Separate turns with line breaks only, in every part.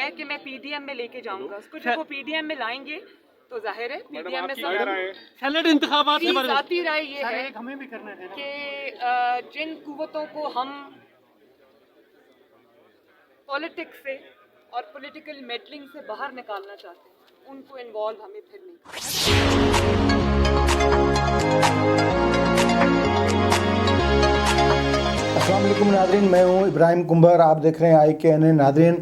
ہے کہ میں پی ڈی ایم میں لے کے جاؤں گا اس کو. جب وہ پی ڈی ایم میں لائیں گے تو ظاہر ہے پی ڈی ایم میں
سینٹ انتخابات کے بارے میں
ذاتی رائے یہ ہے کہ جن قوتوں کو ہم پولیٹکس سے اور پولیٹیکل میڈلنگ سے باہر نکالنا چاہتے ہیں ان کو انوالو ہمیں پھر نہیں کرنا.
السلام علیکم ناظرین، میں ہوں ابراہیم کمبر، آپ دیکھ رہے ہیں IKN. ناظرین،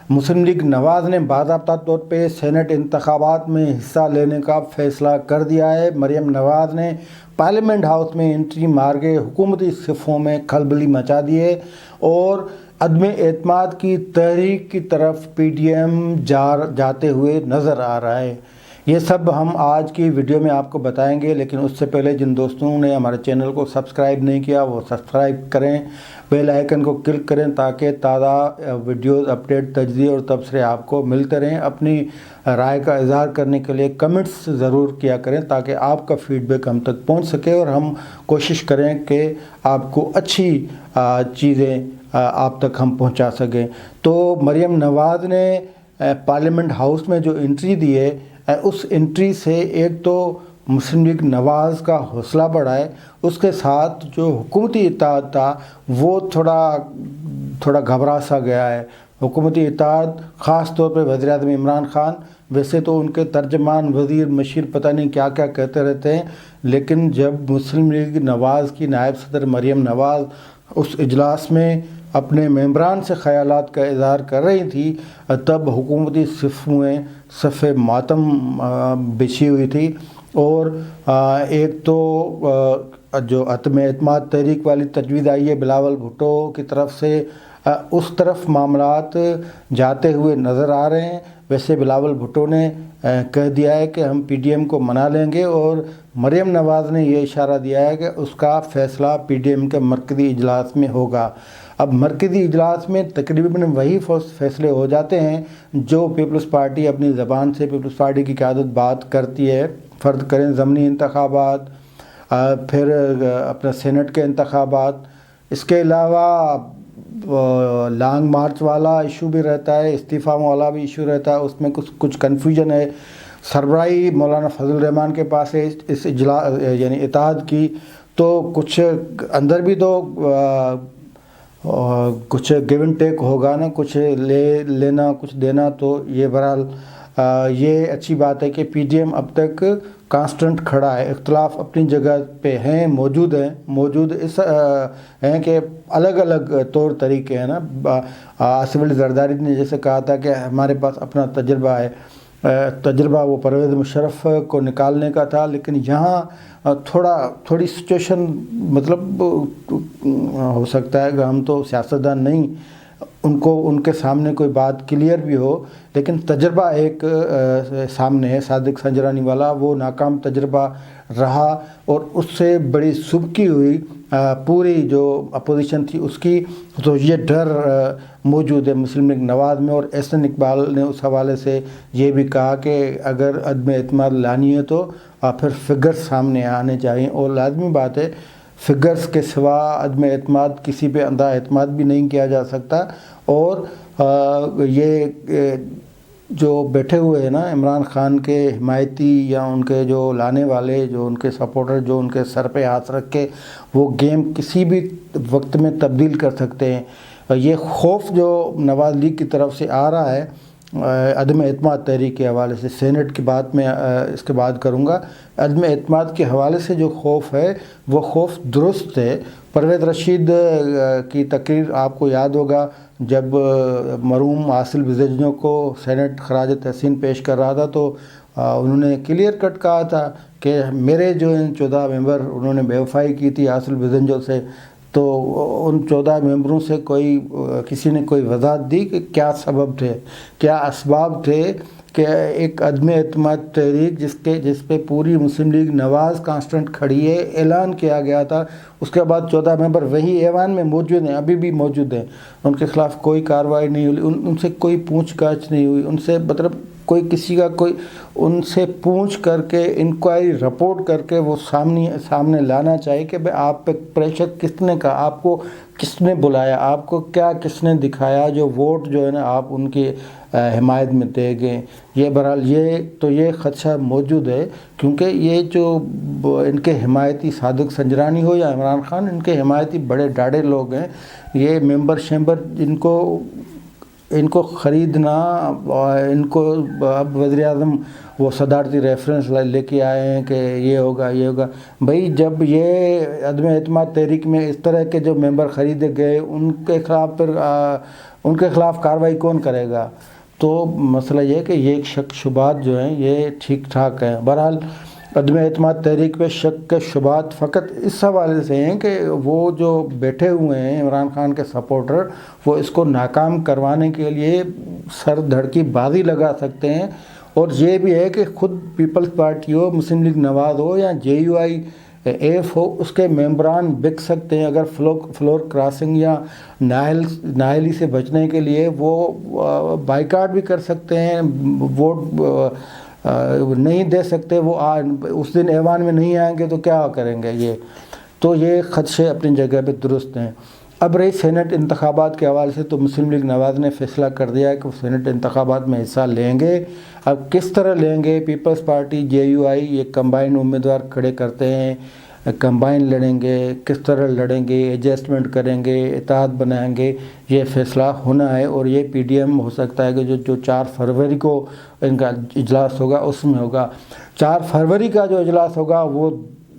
مسلم لیگ نواز نے باضابطہ طور پہ سینٹ انتخابات میں حصہ لینے کا فیصلہ کر دیا ہے. مریم نواز نے پارلیمنٹ ہاؤس میں انٹری مار کے حکومتی صفوں میں کھلبلی مچا دی ہے اور عدم اعتماد کی تحریک کی طرف PDM جاتے ہوئے نظر آ رہا ہے. یہ سب ہم آج کی ویڈیو میں آپ کو بتائیں گے، لیکن اس سے پہلے جن دوستوں نے ہمارے چینل کو سبسکرائب نہیں کیا وہ سبسکرائب کریں، بیل آئیکن کو کلک کریں تاکہ تازہ ویڈیوز، اپڈیٹ، تجزیے اور تبصرے آپ کو ملتے رہیں. اپنی رائے کا اظہار کرنے کے لیے کمنٹس ضرور کیا کریں تاکہ آپ کا فیڈ بیک ہم تک پہنچ سکے اور ہم کوشش کریں کہ آپ کو اچھی چیزیں آپ تک ہم پہنچا سکیں. تو مریم نواز نے پارلیمنٹ ہاؤس میں جو انٹری دی ہے، اس انٹری سے ایک تو مسلم لیگ نواز کا حوصلہ بڑھا ہے، اس کے ساتھ جو حکومتی اتحاد تھا وہ تھوڑا گھبرا سا گیا ہے. حکومتی اتحاد خاص طور پہ وزیر اعظم عمران خان، ویسے تو ان کے ترجمان وزیر مشیر پتہ نہیں کیا کیا کہتے رہتے ہیں، لیکن جب مسلم لیگ نواز کی نائب صدر مریم نواز اس اجلاس میں اپنے ممبران سے خیالات کا اظہار کر رہی تھی تب حکومتی صف میں صف ماتم بچھی ہوئی تھی. اور ایک تو جو عدم اعتماد تحریک والی تجویز آئی ہے بلاول بھٹو کی طرف سے، اس طرف معاملات جاتے ہوئے نظر آ رہے ہیں. ویسے بلاول بھٹو نے کہہ دیا ہے کہ ہم PDM کو منا لیں گے اور مریم نواز نے یہ اشارہ دیا ہے کہ اس کا فیصلہ PDM کے مرکزی اجلاس میں ہوگا. اب مرکزی اجلاس میں تقریباً وہی فیصلے ہو جاتے ہیں جو پیپلز پارٹی اپنی زبان سے، پیپلز پارٹی کی قیادت بات کرتی ہے. فرض کریں ضمنی انتخابات، پھر اپنا سینٹ کے انتخابات، اس کے علاوہ لانگ مارچ والا ایشو بھی رہتا ہے، استعفیٰ والا بھی ایشو رہتا ہے، اس میں کچھ کنفیوژن ہے. سربراہی مولانا فضل الرحمان کے پاس ہے اس اجلاس یعنی اتحاد کی، تو کچھ اندر بھی تو کچھ گیو اینڈ ٹیک ہوگا نا، کچھ لینا کچھ دینا. تو یہ بہرحال یہ اچھی بات ہے کہ PDM اب تک کانسٹنٹ کھڑا ہے. اختلاف اپنی جگہ پہ ہیں، موجود اس ہیں کہ الگ الگ طور طریقے ہیں نا. آصف علی زرداری نے جیسے کہا تھا کہ ہمارے پاس اپنا تجربہ ہے، تجربہ وہ پرویز مشرف کو نکالنے کا تھا، لیکن یہاں تھوڑی سچویشن مطلب ہو سکتا ہے کہ ہم تو سیاستدان نہیں، ان کے سامنے کوئی بات کلیئر بھی ہو، لیکن تجربہ ایک سامنے ہے صادق سنجرانی والا، وہ ناکام تجربہ رہا اور اس سے بڑی سبکی ہوئی پوری جو اپوزیشن تھی اس کی. تو یہ ڈر موجود ہے مسلم لیگ نواز میں. اور احسن اقبال نے اس حوالے سے یہ بھی کہا کہ اگر عدم اعتماد لانی ہے تو پھر فگر سامنے آنے چاہیے، اور لازمی بات ہے فگرز کے سوا عدم اعتماد کسی پہ اندھا اعتماد بھی نہیں کیا جا سکتا. اور یہ جو بیٹھے ہوئے ہیں نا عمران خان کے حمایتی یا ان کے جو لانے والے، جو ان کے سپورٹر، جو ان کے سر پہ ہاتھ رکھ کے وہ گیم کسی بھی وقت میں تبدیل کر سکتے ہیں. یہ خوف جو نواز لیگ کی طرف سے آ رہا ہے عدم اعتماد تحریک کے حوالے سے، سینٹ کی بات میں اس کے بعد کروں گا، عدم اعتماد کے حوالے سے جو خوف ہے وہ خوف درست ہے. پرویز رشید کی تقریر آپ کو یاد ہوگا جب مرحوم حاصل وزیجنو کو سینٹ خراج تحسین پیش کر رہا تھا تو انہوں نے کلیئر کٹ کہا تھا کہ میرے جو ان 14 ممبر انہوں نے بے وفائی کی تھی حاصل وزیجنو سے، تو ان 14 ممبروں سے کسی نے کوئی وضاحت دی کہ کیا سبب تھے، کیا اسباب تھے کہ ایک عدم اعتماد تحریک جس پہ پوری مسلم لیگ نواز کانسٹنٹ کھڑی ہے، اعلان کیا گیا تھا، اس کے بعد 14 ممبر وہی ایوان میں موجود ہیں، ابھی بھی موجود ہیں، ان کے خلاف کوئی کارروائی نہیں ہوئی، ان سے کوئی پوچھ گچھ نہیں ہوئی، ان سے مطلب کوئی ان سے پوچھ کر کے انکوائری رپورٹ کر کے وہ سامنے لانا چاہیے کہ بھئی آپ پہ پریشر کس نے کہا، آپ کو کس نے بلایا، آپ کو کیا کس نے دکھایا، جو ووٹ جو ہے نا آپ ان کی حمایت میں دے گئے. یہ بہرحال یہ خدشہ موجود ہے کیونکہ یہ جو ان کے حمایتی صادق سنجرانی ہو یا عمران خان، ان کے حمایتی بڑے ڈاڑے لوگ ہیں. یہ ممبر شمبر ان کو خریدنا، ان کو اب وزیر اعظم وہ صدارتی ریفرنس لے کے آئے ہیں کہ یہ ہوگا. بھئی جب یہ عدم اعتماد تحریک میں اس طرح کے جو ممبر خریدے گئے ان کے خلاف کارروائی کون کرے گا؟ تو مسئلہ یہ ہے کہ یہ شک شبہات جو ہیں یہ ٹھیک ٹھاک ہیں. بہرحال عدم اعتماد تحریک پہ شک کے شبہات فقط اس حوالے سے ہیں کہ وہ جو بیٹھے ہوئے ہیں عمران خان کے سپورٹر، وہ اس کو ناکام کروانے کے لیے سر دھڑ کی بازی لگا سکتے ہیں. اور یہ بھی ہے کہ خود پیپلز پارٹی ہو، مسلم لیگ نواز ہو یا JUIF ہو، اس کے ممبران بک سکتے ہیں. اگر فلور کراسنگ یا نااہلی سے بچنے کے لیے وہ بائیکاٹ بھی کر سکتے ہیں، ووٹ نہیں دے سکتے، وہ اس دن ایوان میں نہیں آئیں گے تو کیا کریں گے؟ یہ خدشے اپنی جگہ پہ درست ہیں. اب رہی سینٹ انتخابات کے حوالے سے، تو مسلم لیگ نواز نے فیصلہ کر دیا ہے کہ وہ سینٹ انتخابات میں حصہ لیں گے. اب کس طرح لیں گے؟ پیپلز پارٹی JUI یہ کمبائن امیدوار کھڑے کرتے ہیں، کمبائن لڑیں گے. کس طرح لڑیں گے؟ ایڈجسٹمنٹ کریں گے، اتحاد بنائیں گے، یہ فیصلہ ہونا ہے. اور یہ PDM ہو سکتا ہے کہ جو 4 فروری کو ان کا اجلاس ہوگا اس میں ہوگا. 4 فروری کا جو اجلاس ہوگا وہ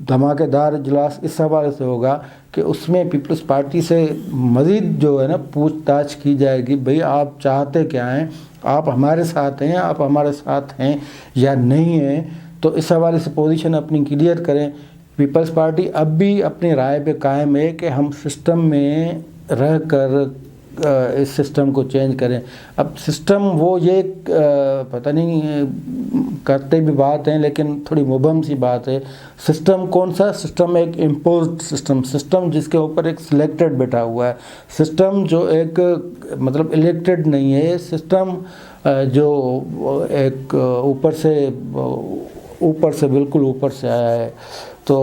دھماکے دار اجلاس اس حوالے سے ہوگا کہ اس میں پیپلز پارٹی سے مزید جو ہے نا پوچھ تاچھ کی جائے گی. بھئی آپ چاہتے کیا ہیں؟ آپ ہمارے ساتھ ہیں، آپ ہمارے ساتھ ہیں یا نہیں ہیں؟ تو اس حوالے سے پوزیشن اپنی کلیئر کریں. پیپلز پارٹی اب بھی اپنی رائے پہ قائم ہے کہ ہم سسٹم میں رہ کر اس سسٹم کو چینج کریں. اب سسٹم وہ یہ پتہ نہیں کرتے بھی بات ہیں لیکن تھوڑی مبہم سی بات ہے. سسٹم کون سا؟ سسٹم ایک امپوزڈ سسٹم جس کے اوپر ایک سلیکٹڈ بیٹھا ہوا ہے. سسٹم جو ایک مطلب الیکٹڈ نہیں ہے. سسٹم جو ایک اوپر سے بالکل اوپر سے آیا ہے. تو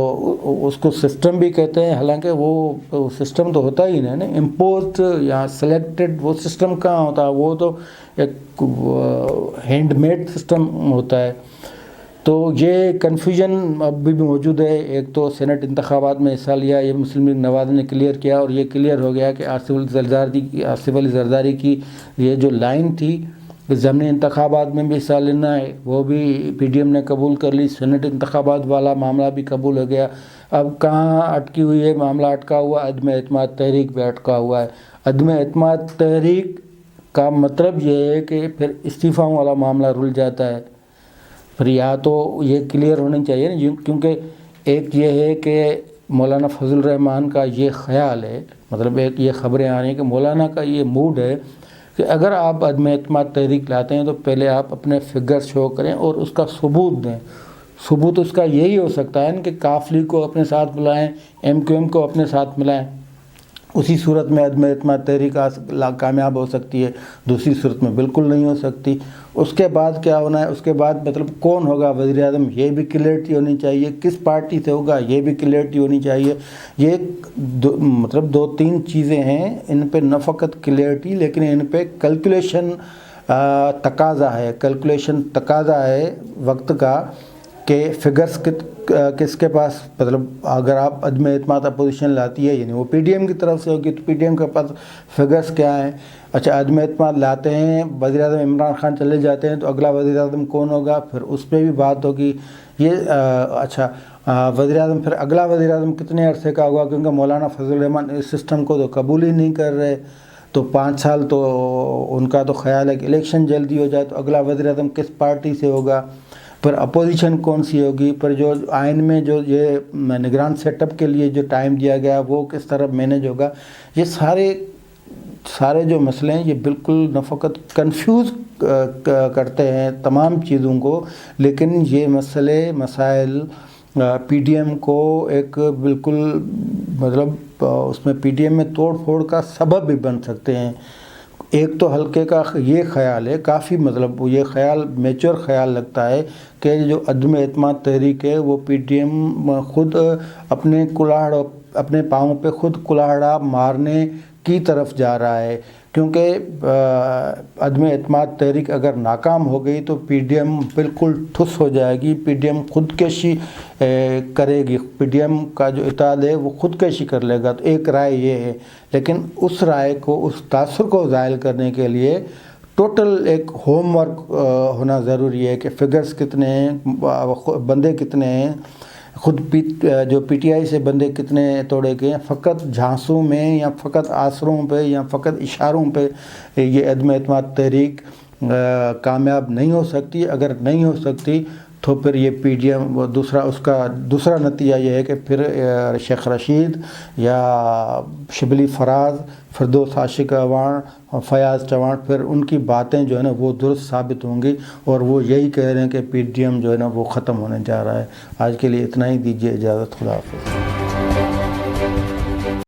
اس کو سسٹم بھی کہتے ہیں، حالانکہ وہ سسٹم تو ہوتا ہی نہیں نا. امپوزڈ یا سلیکٹڈ وہ سسٹم کہاں ہوتا ہے؟ وہ تو ایک ہینڈ میڈ سسٹم ہوتا ہے. تو یہ کنفیوژن اب بھی موجود ہے. ایک تو سینٹ انتخابات میں حصہ لیا، یہ مسلم لیگ نواز نے کلیئر کیا، اور یہ کلیئر ہو گیا کہ آصف علی زرداری کی یہ جو لائن تھی کہ ضمنی انتخابات میں بھی حصہ لینا ہے، وہ بھی PDM نے قبول کر لی. سینٹ انتخابات والا معاملہ بھی قبول ہو گیا. اب کہاں اٹکی ہوئی ہے معاملہ؟ اٹکا ہوا عدم اعتماد تحریک پہ اٹکا ہوا ہے. عدم اعتماد تحریک کا مطلب یہ ہے کہ پھر استعفیٰ والا معاملہ رل جاتا ہے. پھر یا تو یہ کلیئر ہونی چاہیے نا، کیونکہ ایک یہ ہے کہ مولانا فضل الرحمان کا یہ خیال ہے، مطلب ایک یہ خبریں آ رہی ہیں کہ مولانا کا یہ موڈ ہے کہ اگر آپ عدم اعتماد تحریک لاتے ہیں تو پہلے آپ اپنے فگر شو کریں اور اس کا ثبوت دیں. ثبوت اس کا یہی ہو سکتا ہے کہ قافلی کو اپنے ساتھ ملائیں، MQM کو اپنے ساتھ ملائیں. اسی صورت میں عدم اعتماد تحریک کامیاب ہو سکتی ہے، دوسری صورت میں بالکل نہیں ہو سکتی. اس کے بعد کیا ہونا ہے؟ اس کے بعد مطلب کون ہوگا وزیر اعظم، یہ بھی کلیئرٹی ہونی چاہیے. کس پارٹی سے ہوگا یہ بھی کلیئرٹی ہونی چاہیے. یہ مطلب 2-3 چیزیں ہیں، ان پہ نہ فقط کلیئرٹی لیکن ان پہ کیلکولیشن تقاضا ہے وقت کا کہ فگرز کس کے پاس، مطلب اگر آپ عدم اعتماد اپوزیشن لاتی ہے یعنی وہ PDM کی طرف سے ہوگی تو PDM کے پاس فگرز کیا ہیں. اچھا عدم اعتماد لاتے ہیں، وزیر اعظم عمران خان چلے جاتے ہیں تو اگلا وزیر اعظم کون ہوگا، پھر اس پہ بھی بات ہوگی. یہ اچھا وزیر اعظم پھر اگلا وزیر اعظم کتنے عرصے کا ہوگا، کیونکہ مولانا فضل الرحمان اس سسٹم کو تو قبول ہی نہیں کر رہے. تو 5 سال تو ان کا تو خیال ہے کہ الیکشن جلدی ہو جائے. تو اگلا وزیر اعظم کس پارٹی سے ہوگا، پھر اپوزیشن کون سی ہوگی، پھر جو آئین میں جو یہ نگران سیٹ اپ کے لیے جو ٹائم دیا گیا وہ کس طرح مینیج ہوگا. یہ سارے جو مسئلے ہیں یہ بالکل نہ فقط کنفیوز کرتے ہیں تمام چیزوں کو، لیکن یہ مسائل PDM کو ایک بالکل مطلب اس میں PDM میں توڑ پھوڑ کا سبب بھی بن سکتے ہیں. ایک تو حلقے کا یہ خیال ہے، کافی مطلب یہ خیال میچور خیال لگتا ہے کہ جو عدم اعتماد تحریک ہے وہ PDM خود اپنے پاؤں پہ خود کلاہڑا مارنے کی طرف جا رہا ہے. کیونکہ عدم اعتماد تحریک اگر ناکام ہو گئی تو پی ڈی ایم بالکل ٹھس ہو جائے گی، پی ڈی ایم خودکشی کرے گی، پی ڈی ایم کا جو اتحاد ہے وہ خودکشی کر لے گا۔ تو ایک رائے یہ ہے، لیکن اس رائے کو، اس تاثر کو زائل کرنے کے لیے ٹوٹل ایک ہوم ورک ہونا ضروری ہے کہ فگرز کتنے ہیں، بندے کتنے ہیں، خود جو پی ٹی آئی سے بندے کتنے توڑے گئے ہیں۔ فقط جھانسوں میں یا فقط آسروں پہ یا فقط اشاروں پہ یہ عدم اعتماد تحریک کامیاب نہیں ہو سکتی۔ اگر نہیں ہو سکتی تو پھر یہ پی ڈی ایم اس کا دوسرا نتیجہ یہ ہے کہ پھر شیخ رشید یا شبلی فراز، فردوس عاشق اعوان، فیاض چوہان، پھر ان کی باتیں جو ہے نا وہ درست ثابت ہوں گی، اور وہ یہی کہہ رہے ہیں کہ پی ڈی ایم جو ہے نا وہ ختم ہونے جا رہا ہے۔ آج کے لیے اتنا ہی، دیجیے اجازت، خدا حافظ۔